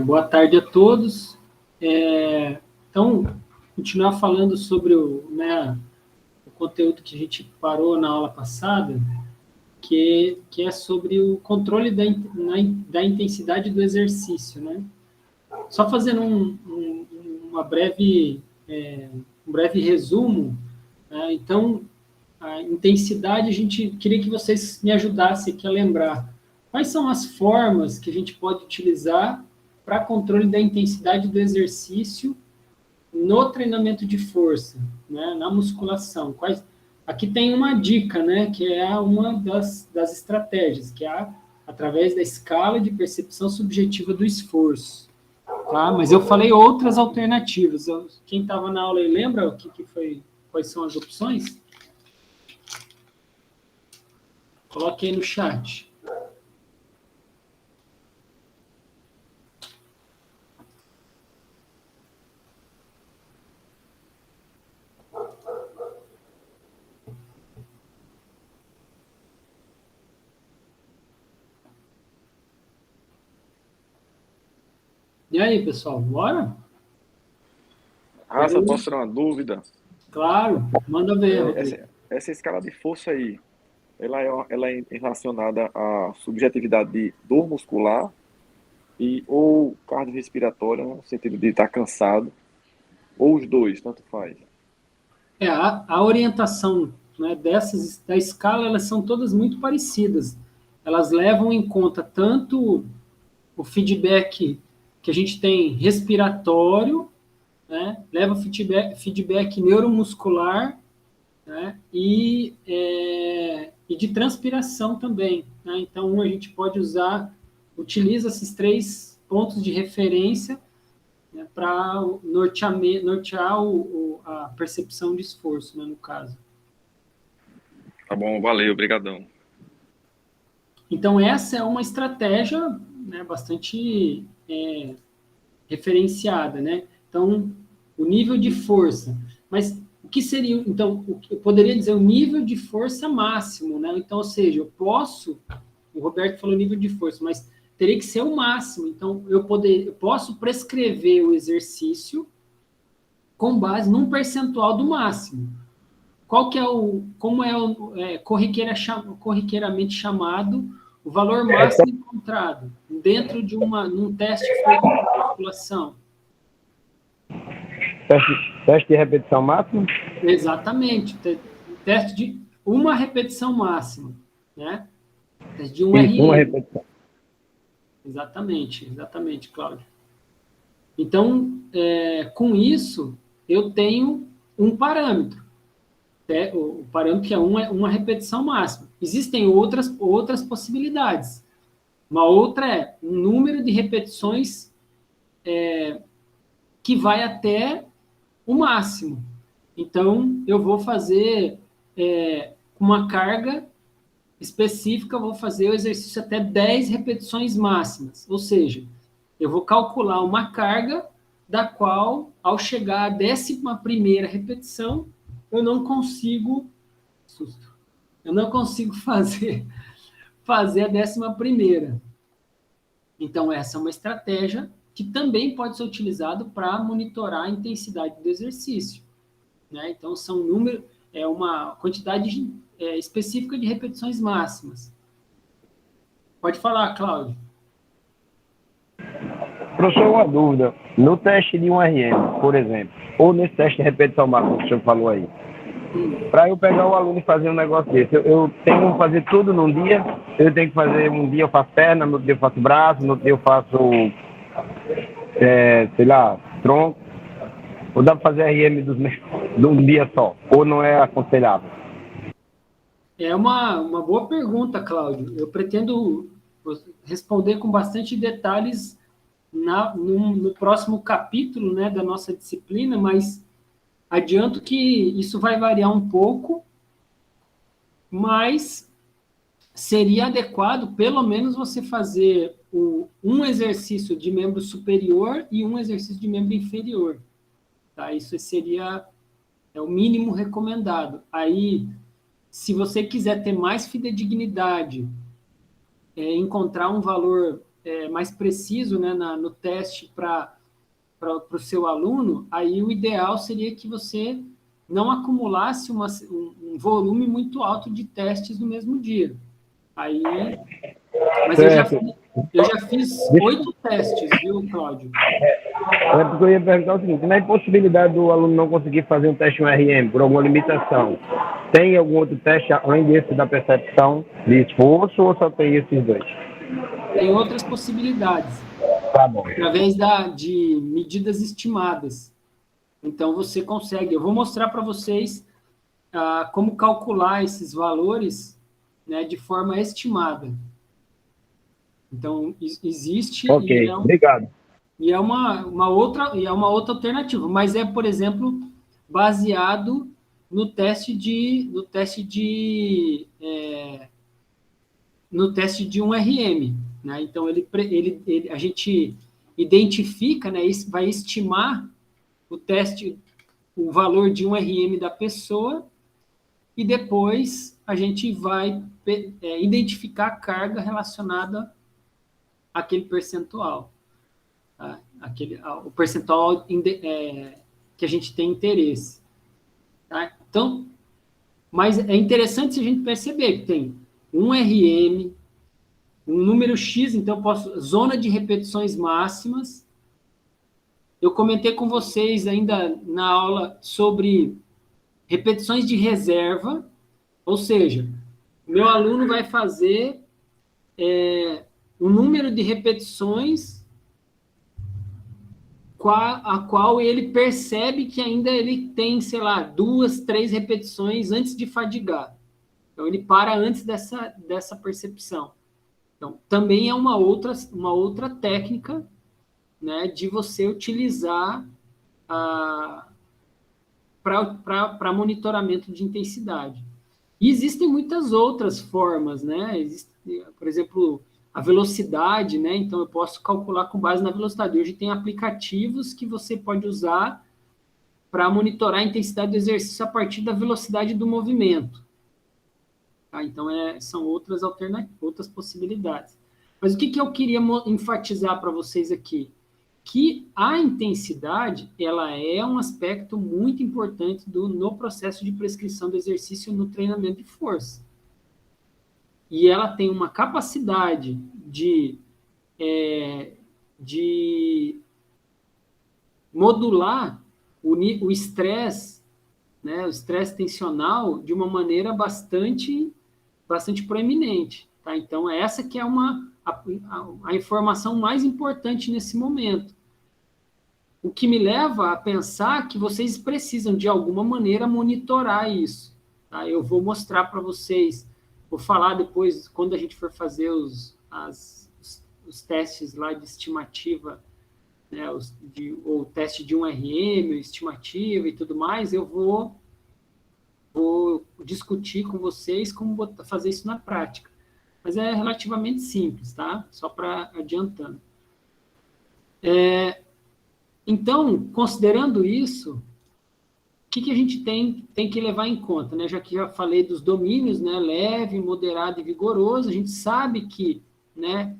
Boa tarde a todos. Então, continuar falando sobre o conteúdo que a gente parou na aula passada, que é sobre o controle da intensidade do exercício, né? Só fazendo um breve resumo, né? Então, a intensidade, a gente queria que vocês me ajudassem aqui a lembrar quais são as formas que a gente pode utilizar para controle da intensidade do exercício no treinamento de força, né, na musculação. Aqui tem uma dica, né, que é uma das estratégias, que é através da escala de percepção subjetiva do esforço. Tá? Mas eu falei outras alternativas. Quem estava na aula aí lembra quais são as opções? Coloque aí no chat. E aí, pessoal, bora? Raça, posso tirar uma dúvida? Claro, manda ver. Essa escala de força aí, ela é relacionada à subjetividade de dor muscular ou cardiorrespiratória, no sentido de estar cansado, ou os dois, tanto faz. A orientação, né, da escala, elas são todas muito parecidas. Elas levam em conta tanto o feedback que a gente tem respiratório, né, leva feedback neuromuscular, né, e de transpiração também. Né? Então, a gente utiliza esses 3 pontos de referência, né, para nortear a percepção de esforço, né, no caso. Tá bom, valeu, obrigadão. Então, essa é uma estratégia, né, bastante referenciada, né? Então, o nível de força. Mas o que seria, então, eu poderia dizer o nível de força máximo, né? Então, ou seja, o Roberto falou nível de força, mas teria que ser o máximo. Então, eu posso prescrever o exercício com base num percentual do máximo. Como é corriqueiramente chamado o valor máximo encontrado dentro de num teste feito de musculação? Teste de repetição máxima? Exatamente. Teste de uma repetição máxima, né? Teste de Isso, uma repetição. Exatamente, Cláudio. Então, com isso, eu tenho um parâmetro. O parâmetro que é uma repetição máxima. Existem outras possibilidades. Uma outra é um número de repetições que vai até o máximo. Então, eu vou fazer uma carga específica, vou fazer o exercício até 10 repetições máximas. Ou seja, eu vou calcular uma carga da qual, ao chegar à 11ª repetição, eu não consigo fazer a 11ª. Então, essa é uma estratégia que também pode ser utilizada para monitorar a intensidade do exercício. Né? Então, é uma quantidade específica de repetições máximas. Pode falar, Cláudio. Professor, uma dúvida. No teste de um RM, por exemplo, ou nesse teste de repetição máxima que o senhor falou aí, para eu pegar o aluno e fazer um negócio desse, eu tenho que fazer tudo num dia? Eu tenho que fazer, um dia eu faço perna, no outro dia eu faço braço, no outro dia eu faço, tronco? Ou dá para fazer RM de um dia só? Ou não é aconselhável? É uma boa pergunta, Cláudio. Eu pretendo responder com bastante detalhes no próximo capítulo, né, da nossa disciplina, mas adianto que isso vai variar um pouco, mas seria adequado, pelo menos, você fazer um exercício de membro superior e um exercício de membro inferior. Tá? Isso seria o mínimo recomendado. Aí, se você quiser ter mais fidedignidade, encontrar um valor mais preciso, né, no teste para o seu aluno, aí o ideal seria que você não acumulasse um volume muito alto de testes no mesmo dia. Aí, mas eu já fiz 8 testes, viu, Cláudio? É porque eu ia perguntar o seguinte, na impossibilidade do aluno não conseguir fazer um teste RM por alguma limitação, tem algum outro teste além desse da percepção de esforço ou só tem esses dois? Tem outras possibilidades. Tá bom. Através de medidas estimadas. Então, você consegue... Eu vou mostrar para vocês como calcular esses valores, né, de forma estimada. Então, existe... Ok, obrigado. E é uma outra alternativa, mas é, por exemplo, baseado no teste de um RM, né? Então a gente identifica, né, vai estimar o valor de um RM da pessoa e depois a gente vai identificar a carga relacionada àquele percentual. Tá? O percentual que a gente tem interesse. Tá? Então, mas é interessante se a gente perceber que tem um RM, um número X, então eu posso... Zona de repetições máximas. Eu comentei com vocês ainda na aula sobre repetições de reserva, ou seja, o meu aluno vai fazer um número de repetições a qual ele percebe que ainda ele tem, sei lá, 2, 3 repetições antes de fadigar. Então, ele para antes dessa percepção. Então, também é uma outra técnica, né, de você utilizar para monitoramento de intensidade. E existem muitas outras formas, né? Por exemplo, a velocidade, né? Então, eu posso calcular com base na velocidade. Hoje tem aplicativos que você pode usar para monitorar a intensidade do exercício a partir da velocidade do movimento. Tá? Então, são outras possibilidades. Mas o que eu queria enfatizar para vocês aqui? Que a intensidade, ela é um aspecto muito importante no processo de prescrição do exercício no treinamento de força. E ela tem uma capacidade de modular o estresse, né, o estresse tensional, de uma maneira bastante proeminente. Tá? Então, essa que é a informação mais importante nesse momento. O que me leva a pensar que vocês precisam, de alguma maneira, monitorar isso. Tá? Eu vou mostrar para vocês, vou falar depois, quando a gente for fazer os testes lá de estimativa, né, o teste de um RM, estimativa e tudo mais, eu vou discutir com vocês como fazer isso na prática. Mas é relativamente simples, tá? Só para adiantando. Então, considerando isso, o que a gente tem que levar em conta, né? Já que já falei dos domínios, né? Leve, moderado e vigoroso, a gente sabe que, né,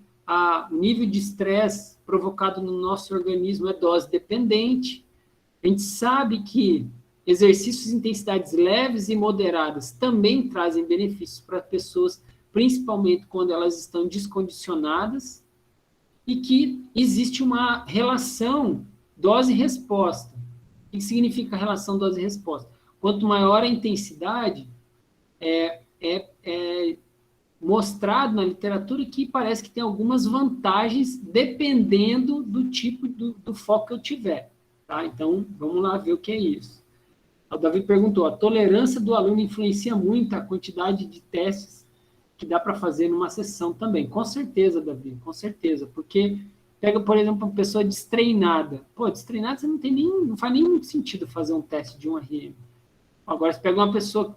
o nível de estresse provocado no nosso organismo é dose dependente. A gente sabe que exercícios de intensidades leves e moderadas também trazem benefícios para pessoas, principalmente quando elas estão descondicionadas, e que existe uma relação dose-resposta. O que significa a relação dose-resposta? Quanto maior a intensidade, mostrado na literatura que parece que tem algumas vantagens dependendo do tipo do foco que eu tiver. Tá? Então, vamos lá ver o que é isso. O Davi perguntou, a tolerância do aluno influencia muito a quantidade de testes que dá para fazer numa sessão também. Com certeza, Davi, com certeza. Porque pega, por exemplo, uma pessoa destreinada. Pô, destreinada você não faz nenhum sentido fazer um teste de um RM. Agora, se pega uma pessoa que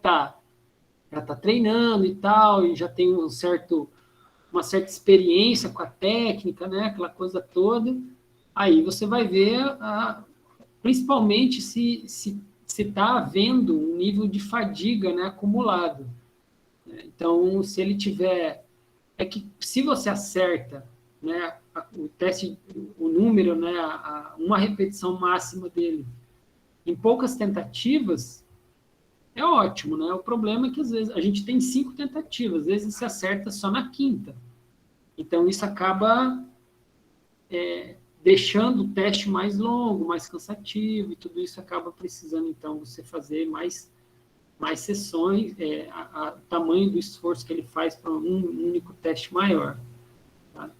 já está treinando e tal, e já tem uma certa experiência com a técnica, né, aquela coisa toda, aí você vai ver, principalmente se está havendo um nível de fadiga, né, acumulado. Então, se ele tiver... É que se você acerta né, o teste, o número, né, uma repetição máxima dele em poucas tentativas, é ótimo, né? O problema é que, às vezes, a gente tem 5 tentativas, às vezes se acerta só na quinta. Então, isso acaba deixando o teste mais longo, mais cansativo, e tudo isso acaba precisando, então, você fazer mais sessões, o tamanho do esforço que ele faz para um único teste maior. Tá?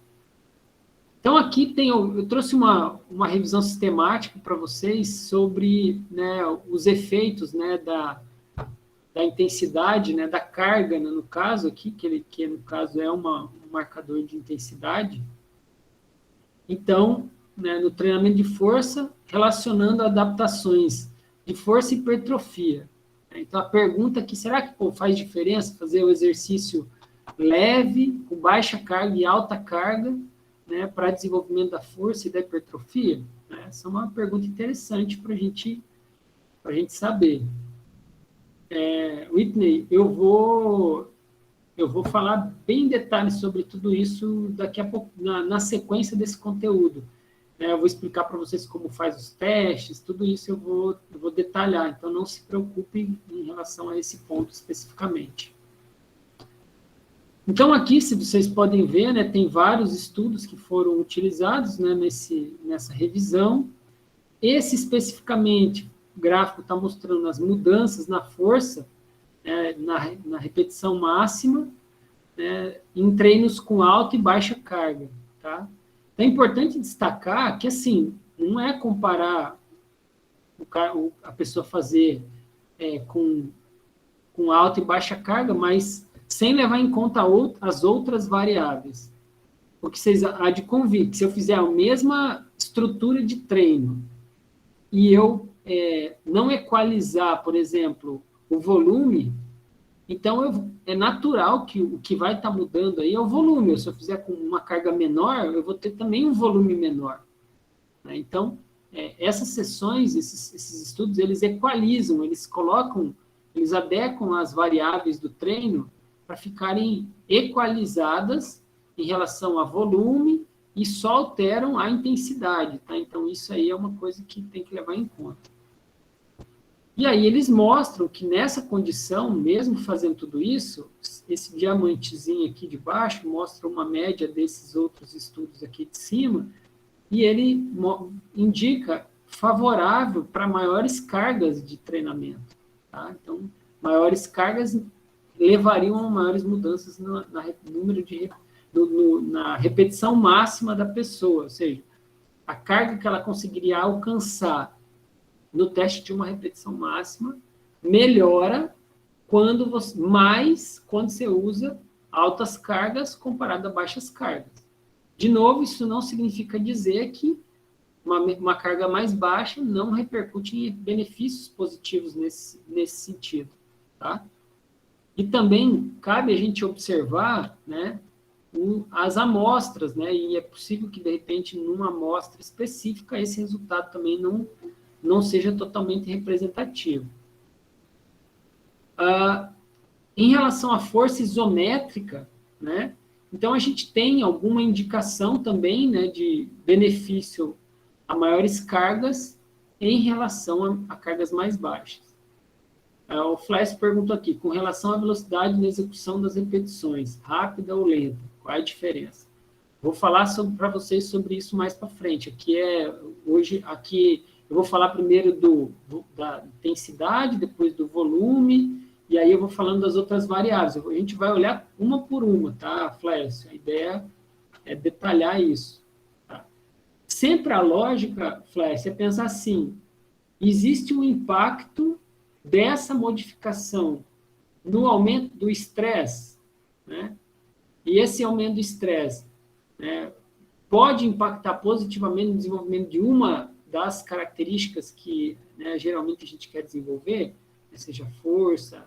Então, aqui eu trouxe uma revisão sistemática para vocês sobre, né, os efeitos, né, da intensidade, né, da carga, né, no caso aqui, que no caso é um marcador de intensidade. Então, né, no treinamento de força, relacionando adaptações de força e hipertrofia. Então, a pergunta aqui, será que faz diferença fazer o exercício leve, com baixa carga e alta carga, né, para desenvolvimento da força e da hipertrofia? Essa é uma pergunta interessante para a gente saber. Whitney, eu vou falar bem em detalhes sobre tudo isso daqui a pouco, na sequência desse conteúdo. Eu vou explicar para vocês como faz os testes, tudo isso eu vou detalhar, então não se preocupem em relação a esse ponto especificamente. Então, aqui, se vocês podem ver, né, tem vários estudos que foram utilizados, né, nessa revisão. Esse, especificamente, o gráfico está mostrando as mudanças na força, na repetição máxima, né, em treinos com alta e baixa carga. Tá? Então, é importante destacar que, assim, não é comparar a pessoa fazer com alta e baixa carga, mas sem levar em conta as outras variáveis. Porque vocês há de convir que se eu fizer a mesma estrutura de treino e eu não equalizar, por exemplo, o volume, então é natural que o que vai estar mudando aí é o volume. Se eu fizer com uma carga menor, eu vou ter também um volume menor. Né? Então, essas sessões, esses estudos, eles equalizam, eles adequam as variáveis do treino para ficarem equalizadas em relação a volume e só alteram a intensidade. Tá? Então, isso aí é uma coisa que tem que levar em conta. E aí eles mostram que nessa condição, mesmo fazendo tudo isso, esse diamantezinho aqui de baixo mostra uma média desses outros estudos aqui de cima, e ele indica favorável para maiores cargas de treinamento. Tá? Então, maiores cargas levariam a maiores mudanças na repetição máxima da pessoa, ou seja, a carga que ela conseguiria alcançar no teste de uma repetição máxima melhora quando você usa altas cargas comparado a baixas cargas. De novo, isso não significa dizer que uma carga mais baixa não repercute em benefícios positivos nesse sentido. Tá? E também cabe a gente observar, né, as amostras, né, e é possível que, de repente, numa amostra específica, esse resultado também não seja totalmente representativo. Em relação à força isométrica, né, então a gente tem alguma indicação também, né, de benefício a maiores cargas em relação a cargas mais baixas. O Flash perguntou aqui, com relação à velocidade na execução das repetições, rápida ou lenta, qual é a diferença? Vou falar para vocês sobre isso mais para frente. Aqui eu vou falar primeiro da intensidade, depois do volume, e aí eu vou falando das outras variáveis. A gente vai olhar uma por uma, tá, Flash? A ideia é detalhar isso. Tá? Sempre a lógica, Flash, é pensar assim, existe um impacto dessa modificação no aumento do estresse, né? E esse aumento do estresse, né, pode impactar positivamente no desenvolvimento de uma das características que, né, geralmente a gente quer desenvolver, né, seja força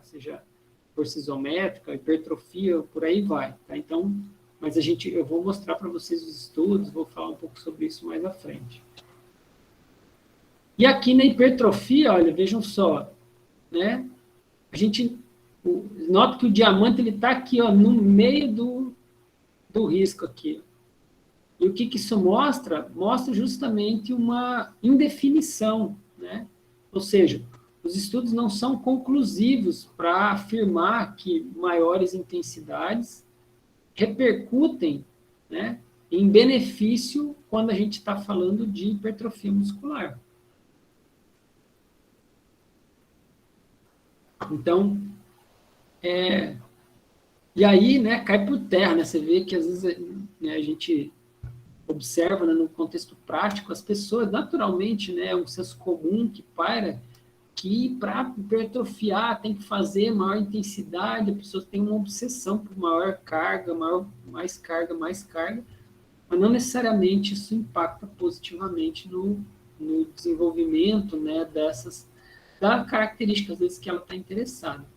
isométrica, hipertrofia, por aí vai. Tá? Então, mas eu vou mostrar para vocês os estudos, vou falar um pouco sobre isso mais à frente. E aqui na hipertrofia, olha, vejam só, né? A gente nota que o diamante ele está aqui, ó, no meio do risco aqui. E o que isso mostra? Mostra justamente uma indefinição, né? Ou seja, os estudos não são conclusivos para afirmar que maiores intensidades repercutem, né, em benefício quando a gente está falando de hipertrofia muscular. Então, e aí, né, cai por terra, né? Você vê que às vezes, né, a gente observa, né, no contexto prático, as pessoas, naturalmente, né, é um senso comum que paira que para hipertrofiar tem que fazer maior intensidade, a pessoa tem uma obsessão por maior carga, mais carga, mas não necessariamente isso impacta positivamente no desenvolvimento, né, da característica, às vezes, que ela está interessada.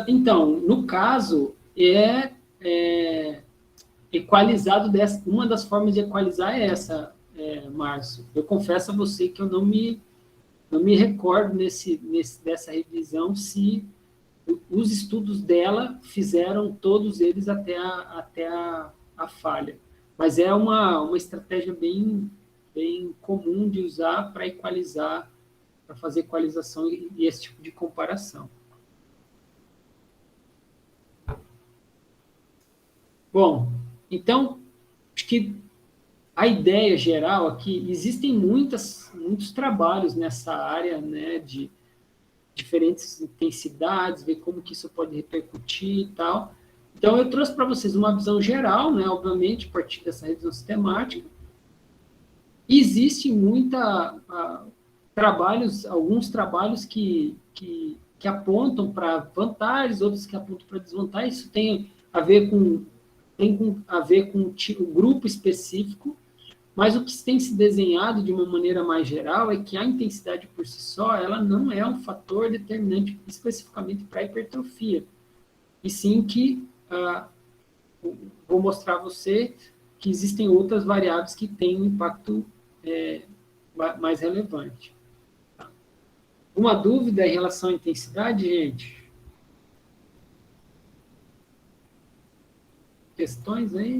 Então, no caso, equalizado uma das formas de equalizar é essa, Márcio. Eu confesso a você que eu não me recordo dessa revisão se os estudos dela fizeram todos eles até a falha. Mas é uma estratégia bem comum de usar para equalizar, para fazer equalização e esse tipo de comparação. Bom, então, acho que a ideia geral aqui, existem muitos trabalhos nessa área, né, de diferentes intensidades, ver como que isso pode repercutir e tal. Então, eu trouxe para vocês uma visão geral, né, obviamente, a partir dessa revisão sistemática. Existem alguns trabalhos que apontam para vantagens, outros que apontam para desvantagens. Isso tem a ver com o grupo específico, mas o que tem se desenhado de uma maneira mais geral é que a intensidade por si só, ela não é um fator determinante especificamente para a hipertrofia, e sim que, vou mostrar a você que existem outras variáveis que têm um impacto mais relevante. Uma dúvida em relação à intensidade, gente? Questões aí?